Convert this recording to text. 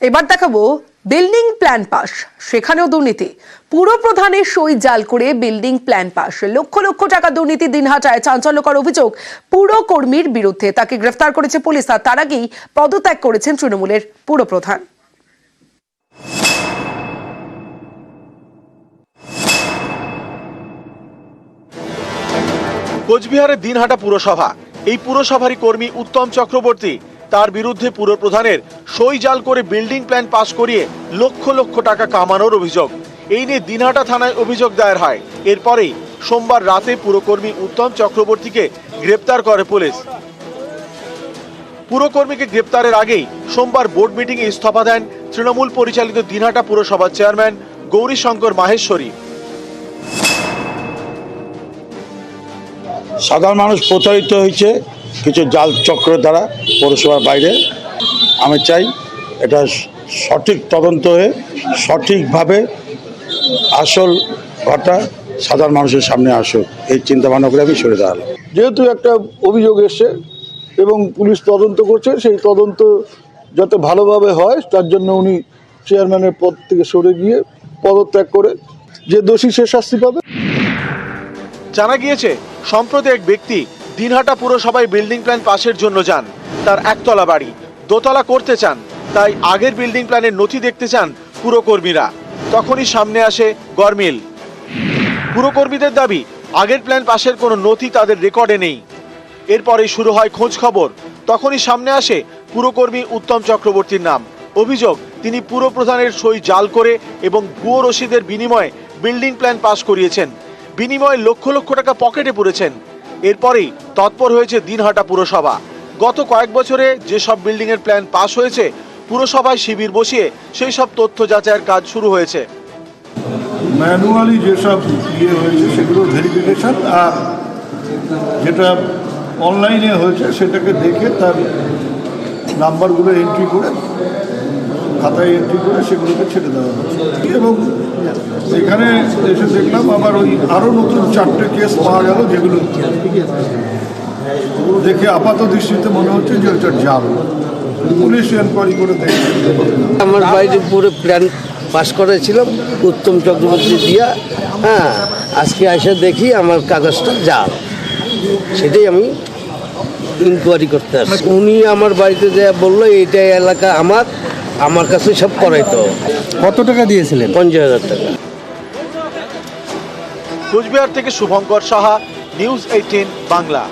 এবার দেখাবো building plan pass, সেখানেও দুর্নীতি। পুরপ্রধানের সই জাল করে building plan pass, lakh lakh টাকা দুর্নীতি দিনহাটায়। চাঞ্চল্যকর অভিযোগ পুরকর্মীর বিরুদ্ধে। তাকে গ্রেফতার করেছে পুলিশ, আর তার আগেই পদত্যাগ করেছেন তৃণমূলের পুরপ্রধান। কোচবিহারের দিনহাটা পুরসভা, এই পুরসভারই কর্মী উত্তম চক্রবর্তী, তার বিরুদ্ধে পুরপ্রধানের সই জাল করে বিল্ডিং প্ল্যান পাস করিয়ে লক্ষ লক্ষ টাকা কামানোর অভিযোগ। এই নিয়ে দিনহাটা থানায় অভিযোগ দায়ের হয়। এরপরেই সোমবার রাতে পুরকর্মী উত্তম চক্রবর্তীকে গ্রেপ্তার করে পুলিশ। পুরকর্মীকে গ্রেপ্তারের আগেই সোমবার বোর্ড মিটিংয়ে ইস্তফা দেন তৃণমূল পরিচালিত দিনহাটা পুরসভার চেয়ারম্যান গৌরীশঙ্কর মাহেশ্বরী। সাধারণ মানুষ প্রতারিত হয়েছে কিছু জাল চক্র দ্বারা পৌরসভার বাইরে। আমি চাই এটা সঠিক তদন্ত হয়ে সঠিকভাবে আসল ঘটনা সাধারণ মানুষের সামনে আসুক, এই চিন্তা ভাবনা করে আমি সরে দাঁড়ালাম। যেহেতু একটা অভিযোগ এসছে এবং পুলিশ তদন্ত করছে, সেই তদন্ত যাতে ভালোভাবে হয় তার জন্য উনি চেয়ারম্যানের পদ থেকে সরে গিয়ে পদত্যাগ করে যে দোষী সে শাস্তি পাবে। জানা গিয়েছে সম্প্রতি এক ব্যক্তি দিনহাটা পুরসভায় বিল্ডিং প্ল্যান পাসের জন্য যান। তার একতলা বাড়ি দোতলা করতে চান, তাই আগের বিল্ডিং প্ল্যানের নথি দেখতে চান পুরকর্মীরা। তখনই সামনে আসে গরমিল। পুরকর্মীদের দাবি আগের প্ল্যান পাসের কোনো নথি তাদের রেকর্ডে নেই। এরপরেই শুরু হয় খোঁজ খবর। তখনই সামনে আসে পুরকর্মী উত্তম চক্রবর্তীর নাম। অভিযোগ তিনি পুরপ্রধানের সই জাল করে এবং ভুয়ো রসিদের বিনিময়ে বিল্ডিং প্ল্যান পাস করিয়েছেন। বিনিময়ে লক্ষ লক্ষ টাকা পকেটে পুরেছেন। এরপরেই তৎপর হয়েছে দিনহাটা পুরসভা। গত কয়েক বছরে যেসব বিল্ডিং এর প্ল্যান পাস হয়েছে, পুরসভায় শিবির বসিয়ে সেই সব তথ্য যাচাইয়ের কাজ শুরু হয়েছে। ম্যানুয়ালি যেসব হয়েছে সেগুলো ভেরিফিকেশন, আর যেটা অনলাইনে হয়েছে সেটাকে দেখে তার নাম্বারগুলো এন্ট্রি করে খাতায় এন্ট্রি করে সেগুলোকে ছেড়ে দেওয়া হচ্ছে। এবং এখানে এসে দেখলাম আবার ওই আরও নতুন 4টে কেস পাওয়া গেল, যেগুলো দেখে আপাত দৃষ্টিতে মনে হচ্ছে যে ওটা জাল। পুলিশ এনকোয়ারি করে দেখে আমার বাড়িতে পুরো প্ল্যান পাস করেছিলাম উত্তম চক্রবর্তী দিয়া। আজকে এসে দেখি আমার কাগজটা জাল, সেটাই আমি ইনকোয়ারি করতে আসছি। উনি আমার বাড়িতে যা বললো এইটা এলাকা আমার কাছে সব করাইতো। কত টাকা দিয়েছিলেন? 50,000 টাকা। কোচবিহার থেকে শুভঙ্কর সাহা, নিউজ 18 বাংলা।